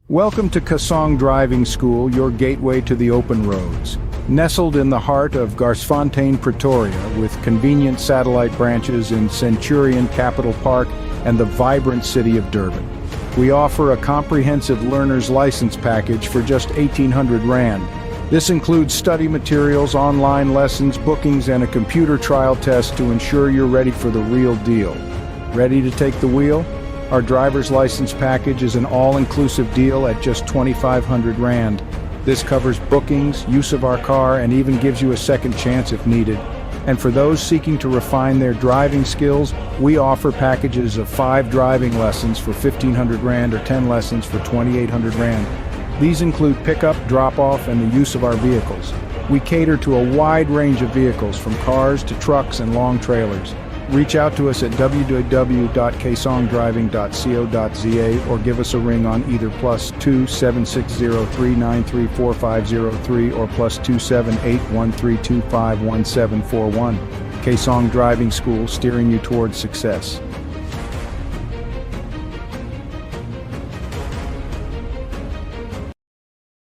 Welcome to Kasong Driving School, your gateway to the open roads. Nestled in the heart of Garsfontein, Pretoria, with convenient satellite branches in Centurion Capital Park and the vibrant city of Durban. We offer a comprehensive learner's license package for just 1,800 Rand. This includes study materials, online lessons, bookings, and a computer trial test to ensure you're ready for the real deal. Ready to take the wheel? Our driver's license package is an all-inclusive deal at just 2,500 Rand. This covers bookings, use of our car, and even gives you a second chance if needed. And for those seeking to refine their driving skills, we offer packages of 5 driving lessons for 1,500 Rand or 10 lessons for 2,800 Rand. These include pickup, drop-off, and the use of our vehicles. We cater to a wide range of vehicles, from cars to trucks and long trailers. Reach out to us at www.kasongdriving.co.za or give us a ring on either +2 7603 934 503 or +278 1325 1741. Kasong Driving School, steering you towards success.